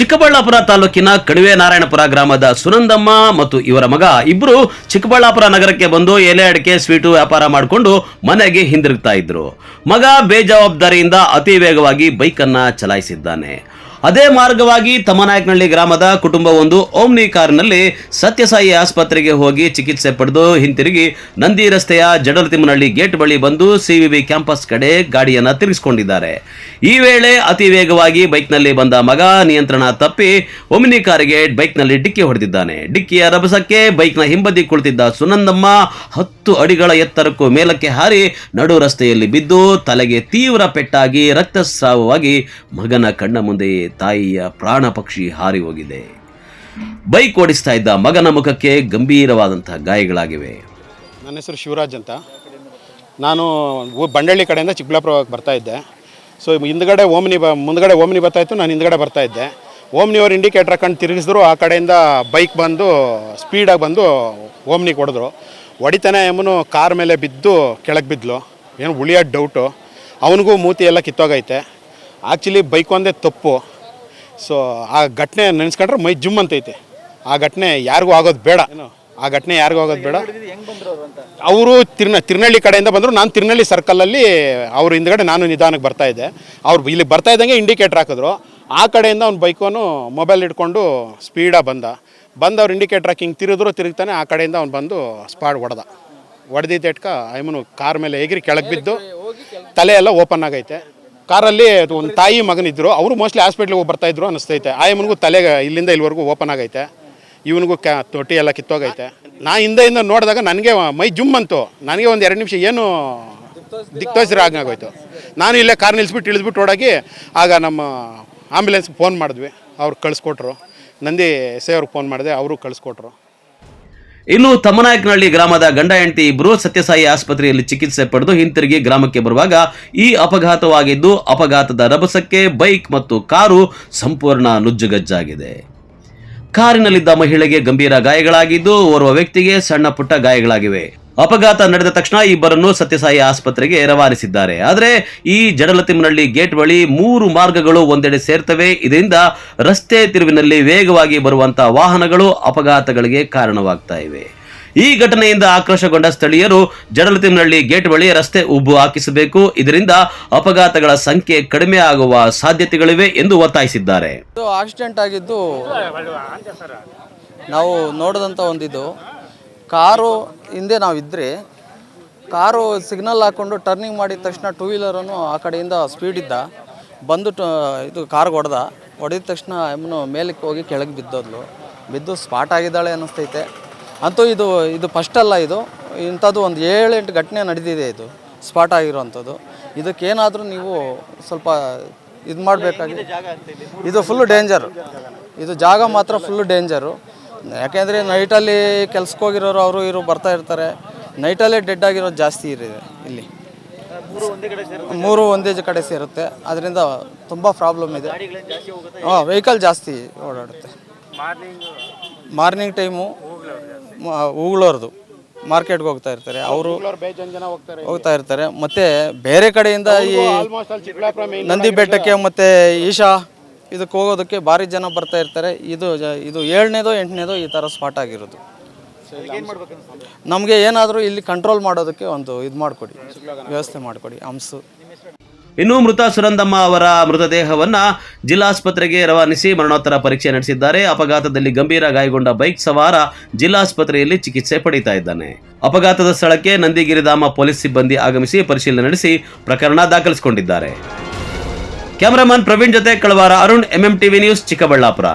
ಚಿಕ್ಕಬಳ್ಳಾಪುರ ತಾಲೂಕಿನ ಕಣಿವೆ ನಾರಾಯಣಪುರ ಗ್ರಾಮದ ಸುನಂದಮ್ಮ ಮತ್ತು ಇವರ ಮಗ ಇಬ್ಬರು ಚಿಕ್ಕಬಳ್ಳಾಪುರ ನಗರಕ್ಕೆ ಬಂದು ಎಲೆ ಅಡಿಕೆ ಸ್ವೀಟು ವ್ಯಾಪಾರ ಮಾಡಿಕೊಂಡು ಮನೆಗೆ ಹಿಂದಿರುಗ್ತಾ ಇದ್ರು. ಮಗ ಬೇಜವಾಬ್ದಾರಿಯಿಂದ ಅತಿ ವೇಗವಾಗಿ ಬೈಕ್ ಅನ್ನ ಚಲಾಯಿಸಿದ್ದಾನೆ. ಅದೇ ಮಾರ್ಗವಾಗಿ ತಮ್ಮನಾಯಕನಹಳ್ಳಿ ಗ್ರಾಮದ ಕುಟುಂಬವೊಂದು ಓಮ್ನಿ ಕಾರಿನಲ್ಲಿ ಸತ್ಯಸಾಯಿ ಆಸ್ಪತ್ರೆಗೆ ಹೋಗಿ ಚಿಕಿತ್ಸೆ ಪಡೆದು ಹಿಂತಿರುಗಿ ನಂದಿ ರಸ್ತೆಯ ಜಡಲತಿಮ್ಮನಹಳ್ಳಿ ಗೇಟ್ ಬಳಿ ಬಂದು ಸಿವಿವಿ ಕ್ಯಾಂಪಸ್ ಕಡೆ ಗಾಡಿಯನ್ನು ತಿರುಗಿಸಿಕೊಂಡಿದ್ದಾರೆ. ಈ ವೇಳೆ ಅತಿ ವೇಗವಾಗಿ ಬೈಕ್ನಲ್ಲಿ ಬಂದ ಮಗ ನಿಯಂತ್ರಣ ತಪ್ಪಿ ಓಮ್ನಿ ಕಾರಿಗೆ ಬೈಕ್ನಲ್ಲಿ ಡಿಕ್ಕಿ ಹೊಡೆದಿದ್ದಾನೆ. ಡಿಕ್ಕಿಯ ರಭಸಕ್ಕೆ ಬೈಕ್ನ ಹಿಂಬದಿ ಕುಳಿತಿದ್ದ ಸುನಂದಮ್ಮ 10 ಅಡಿಗಳ ಎತ್ತರಕ್ಕೂ ಮೇಲಕ್ಕೆ ಹಾರಿ ನಡು ರಸ್ತೆಯಲ್ಲಿ ಬಿದ್ದು ತಲೆಗೆ ತೀವ್ರ ಪೆಟ್ಟಾಗಿ ರಕ್ತಸ್ರಾವವಾಗಿ ಮಗನ ಕಣ್ಣ ಮುಂದೆಯೇ ತಾಯಿಯ ಪ್ರಾಣ ಪಕ್ಷಿ ಹಾರಿ ಹೋಗಿದೆ. ಬೈಕ್ ಓಡಿಸ್ತಾ ಇದ್ದ ಮಗನ ಮುಖಕ್ಕೆ ಗಂಭೀರವಾದಂತಹ ಗಾಯಗಳಾಗಿವೆ. ನನ್ನ ಹೆಸರು ಶಿವರಾಜ್ ಅಂತ. ನಾನು ಬಂಡಳ್ಳಿ ಕಡೆಯಿಂದ ಚಿಕ್ಕಬಳ್ಳಾಪುರಕ್ಕೆ ಬರ್ತಾ ಇದ್ದೆ. ಸೊ ಮುಂದ್ಗಡೆ ಓಮ್ನಿ ಬರ್ತಾ ಇತ್ತು, ನಾನು ಹಿಂದ್ಗಡೆ ಬರ್ತಾ ಇದ್ದೆ. ಓಮ್ನಿಯವರು ಇಂಡಿಕೇಟರ್ ಹಾಕೊಂಡು ತಿರುಗಿಸಿದ್ರು. ಆ ಕಡೆಯಿಂದ ಬೈಕ್ ಬಂದು ಸ್ಪೀಡಾಗಿ ಬಂದು ಓಮ್ನಿ ಹೊಡೆದ್ರು. ಹೊಡಿತಾನೆ ಎಮ್ಮನು ಕಾರ್ ಮೇಲೆ ಬಿದ್ದು ಕೆಳಗೆ ಬಿದ್ದಲು. ಏನು ಉಳಿಯೋದು ಡೌಟು. ಅವನಿಗೂ ಮೂತಿ ಎಲ್ಲ ಕಿತ್ತೋಗೈತೆ. ಆ್ಯಕ್ಚುಲಿ ಬೈಕ್ ಒಂದೇ ತಪ್ಪು. ಸೊ ಆ ಘಟನೆ ನೆನೆಸ್ಕೊಂಡ್ರೆ ಮೈ ಜುಮ್ ಅಂತೈತೆ. ಆ ಘಟನೆ ಯಾರಿಗೂ ಆಗೋದು ಬೇಡ. ಅವರು ತಿರುನಳ್ಳಿ ಕಡೆಯಿಂದ ಬಂದರು. ನಾನು ತಿರುನಳ್ಳಿ ಸರ್ಕಲಲ್ಲಿ ಅವ್ರ ಹಿಂದ್ಗಡೆ ನಾನು ನಿಧಾನಕ್ಕೆ ಬರ್ತಾಯಿದ್ದೆ. ಅವ್ರು ಇಲ್ಲಿ ಬರ್ತಾ ಇದ್ದಂಗೆ ಇಂಡಿಕೇಟ್ರ್ ಹಾಕಿದ್ರು. ಆ ಕಡೆಯಿಂದ ಅವ್ನು ಬೈಕವನು ಮೊಬೈಲ್ ಇಟ್ಕೊಂಡು ಸ್ಪೀಡಾಗಿ ಬಂದು ಅವ್ರು ಇಂಡಿಕೇಟ್ರ್ ಹಾಕಿ ಹಿಂಗೆ ತಿರುಗ್ತಾನೆ. ಆ ಕಡೆಯಿಂದ ಅವ್ನು ಬಂದು ಸ್ಪಾಡ್ ಹೊಡೆದಿದ್ದೆಟ್ಕ ಐಮನು ಕಾರ್ ಮೇಲೆ ಎಗಿರಿ ಕೆಳಗೆ ಬಿದ್ದು ತಲೆ ಎಲ್ಲ ಓಪನ್ ಆಗೈತೆ. ಕಾರಲ್ಲಿ ಒಂದು ತಾಯಿ ಮಗನಿದ್ರು. ಅವರು ಮೋಸ್ಟ್ಲಿ ಹಾಸ್ಪಿಟ್ಲಿಗೆ ಬರ್ತಾಯಿದ್ರು ಅನ್ನಿಸ್ತೈತೆ. ಆಯಮ್ಮನಿಗೂ ತಲೆಗೆ ಇಲ್ಲಿಂದ ಇಲ್ಲಿವರೆಗೂ ಓಪನ್ ಆಗೈತೆ. ಇವನಿಗೂ ತೊಟ್ಟಿ ಎಲ್ಲ ಕಿತ್ತೋಗೈತೆ. ನಾ ಹಿಂದೆಯಿಂದ ನೋಡಿದಾಗ ನನಗೆ ಮೈ ಜುಮ್ ಅಂತು. ನನಗೆ ಒಂದು 2 ನಿಮಿಷ ಏನು ದಿಕ್ತೋಚರ ಆಗೋಯ್ತು. ನಾನು ಇಲ್ಲೇ ಕಾರ್ ನಿಲ್ಲಿಸ್ಬಿಟ್ಟು ಇಳಿದ್ಬಿಟ್ಟು ಓಡಾಗಿ ಆಗ ನಮ್ಮ ಆಂಬ್ಯುಲೆನ್ಸ್ಗೆ ಫೋನ್ ಮಾಡಿದ್ವಿ. ಅವ್ರು ಕಳಿಸ್ಕೊಟ್ರು. ನಂದಿ ಎಸ್ ಐ ಅವ್ರಿಗೆ ಫೋನ್ ಮಾಡಿದೆ, ಅವರು ಕಳಿಸ್ಕೊಟ್ರು. ಇನ್ನು ತಮ್ಮನಾಯಕನಹಳ್ಳಿ ಗ್ರಾಮದ ಗಂಡ ಹೆಂಡತಿ ಇಬ್ಬರು ಸತ್ಯಸಾಯಿ ಆಸ್ಪತ್ರೆಯಲ್ಲಿ ಚಿಕಿತ್ಸೆ ಪಡೆದು ಹಿಂತಿರುಗಿ ಗ್ರಾಮಕ್ಕೆ ಬರುವಾಗ ಈ ಅಪಘಾತವಾಗಿದ್ದು, ಅಪಘಾತದ ರಭಸಕ್ಕೆ ಬೈಕ್ ಮತ್ತು ಕಾರು ಸಂಪೂರ್ಣ ನುಜ್ಜುಗಜ್ಜಾಗಿದೆ. ಕಾರಿನಲ್ಲಿದ್ದ ಮಹಿಳೆಗೆ ಗಂಭೀರ ಗಾಯಗಳಾಗಿದ್ದು, ಓರ್ವ ವ್ಯಕ್ತಿಗೆ ಸಣ್ಣ ಪುಟ್ಟ ಗಾಯಗಳಾಗಿವೆ. ಅಪಘಾತ ನಡೆದ ತಕ್ಷಣ ಇಬ್ಬರನ್ನು ಸತ್ಯಸಾಯಿ ಆಸ್ಪತ್ರೆಗೆ ರವಾನಿಸಿದ್ದಾರೆ. ಆದರೆ ಈ ಜಡಲತಿಮ್ಮನಹಳ್ಳಿ ಗೇಟ್ ಬಳಿ 3 ಮಾರ್ಗಗಳು ಒಂದೆಡೆ ಸೇರ್ತವೆ. ಇದರಿಂದ ರಸ್ತೆ ತಿರುವಿನಲ್ಲಿ ವೇಗವಾಗಿ ಬರುವಂತಹ ವಾಹನಗಳು ಅಪಘಾತಗಳಿಗೆ ಕಾರಣವಾಗ್ತಾ ಇವೆ. ಈ ಘಟನೆಯಿಂದ ಆಕ್ರೋಶಗೊಂಡ ಸ್ಥಳೀಯರು ಜಡಲತಿಮ್ಮನಹಳ್ಳಿ ಗೇಟ್ ಬಳಿ ರಸ್ತೆ ಉಬ್ಬು ಹಾಕಿಸಬೇಕು, ಇದರಿಂದ ಅಪಘಾತಗಳ ಸಂಖ್ಯೆ ಕಡಿಮೆ ಆಗುವ ಸಾಧ್ಯತೆಗಳಿವೆ ಎಂದು ಒತ್ತಾಯಿಸಿದ್ದಾರೆ. ಆಕ್ಸಿಡೆಂಟ್ ಆಗಿದ್ದು ನಾವು ನೋಡಿದಂಥ ಒಂದಿದು ಕಾರು ಹಿಂದೆ ನಾವಿದ್ದರೆ ಕಾರು ಸಿಗ್ನಲ್ ಹಾಕ್ಕೊಂಡು ಟರ್ನಿಂಗ್ ಮಾಡಿದ ತಕ್ಷಣ 2 ವೀಲರನ್ನು ಆ ಕಡೆಯಿಂದ ಸ್ಪೀಡ್ ಇದ್ದ ಬಂದು ಇದು ಕಾರ್ಗೆ ಹೊಡೆದ ತಕ್ಷಣ ಅವನು ಮೇಲಕ್ಕೆ ಹೋಗಿ ಕೆಳಗೆ ಬಿದ್ದು ಸ್ಪಾಟ್ ಆಗಿದ್ದಾಳೆ ಅನ್ನಿಸ್ತೈತೆ. ಅಂತೂ ಇದು ಫಸ್ಟ್ ಅಲ್ಲ, ಇಂಥದ್ದು ಒಂದು 7-8 ಘಟನೆ ನಡೆದಿದೆ. ಇದು ಸ್ಪಾಟ್ ಆಗಿರೋವಂಥದ್ದು. ಇದಕ್ಕೇನಾದರೂ ನೀವು ಸ್ವಲ್ಪ ಇದು ಮಾಡಬೇಕಾಗಿದೆ. ಇದು ಫುಲ್ಲು ಡೇಂಜರು. ಇದು ಜಾಗ ಮಾತ್ರ ಫುಲ್ಲು ಡೇಂಜರು. ಯಾಕೆಂದರೆ ನೈಟಲ್ಲಿ ಕೆಲ್ಸಕ್ಕೆ ಹೋಗಿರೋರು ಅವರು ಇವರು ಬರ್ತಾ ಇರ್ತಾರೆ. ನೈಟಲ್ಲೇ ಡೆಡ್ ಆಗಿರೋದು ಜಾಸ್ತಿ ಇದೆ ಇಲ್ಲಿ. 3 ಒಂದೇ ಕಡೆ ಸೇರುತ್ತೆ. ಅದರಿಂದ ತುಂಬ ಪ್ರಾಬ್ಲಮ್ ಇದೆ. ವೆಹಿಕಲ್ ಜಾಸ್ತಿ ಓಡಾಡುತ್ತೆ. ಮಾರ್ನಿಂಗ್ ಟೈಮು ಉಗುಳೋರ್ದು ಮಾರ್ಕೆಟ್ಗೆ ಹೋಗ್ತಾ ಇರ್ತಾರೆ, ಅವರು ಹೋಗ್ತಾ ಇರ್ತಾರೆ. ಮತ್ತು ಬೇರೆ ಕಡೆಯಿಂದ ಈ ನಂದಿ ಬೆಟ್ಟಕ್ಕೆ ಮತ್ತು ಈಶಾ ಇದಕ್ಕೆ ಹೋಗೋದಕ್ಕೆ ಭಾರಿ ಜನ ಬರ್ತಾ ಇರ್ತಾರೆ. ಇದು 7ನೇದೋ 8ನೇದೋ ಈ ಥರ ಸ್ಪಾಟ್ ಆಗಿರೋದು. ನಮಗೆ ಏನಾದರೂ ಇಲ್ಲಿ ಕಂಟ್ರೋಲ್ ಮಾಡೋದಕ್ಕೆ ಒಂದು ಮಾಡಿಕೊಡಿ, ವ್ಯವಸ್ಥೆ ಮಾಡಿಕೊಡಿ. ಇನ್ನು ಮೃತ ಸುನಂದಮ್ಮ ಅವರ ಮೃತದೇಹವನ್ನ ಜಿಲ್ಲಾಸ್ಪತ್ರೆಗೆ ರವಾನಿಸಿ ಮರಣೋತ್ತರ ಪರೀಕ್ಷೆ ನಡೆಸಿದ್ದಾರೆ. ಅಪಘಾತದಲ್ಲಿ ಗಂಭೀರ ಗಾಯಗೊಂಡ ಬೈಕ್ ಸವಾರ ಜಿಲ್ಲಾಸ್ಪತ್ರೆಯಲ್ಲಿ ಚಿಕಿತ್ಸೆ ಪಡೆಯುತ್ತಾ ಇದ್ದಾನೆ. ಅಪಘಾತದ ಸ್ಥಳಕ್ಕೆ ನಂದಿಗಿರಿಧಾಮ ಪೊಲೀಸ್ ಸಿಬ್ಬಂದಿ ಆಗಮಿಸಿ ಪರಿಶೀಲನೆ ನಡೆಸಿ ಪ್ರಕರಣ ದಾಖಲಿಸಿಕೊಂಡಿದ್ದಾರೆ. ಕ್ಯಾಮರಾಮನ್ ಪ್ರವೀಣ್ ಜೊತೆ ಕಳವಾರ ಅರುಣ್, MMTV ನ್ಯೂಸ್, ಚಿಕ್ಕಬಳ್ಳಾಪುರ.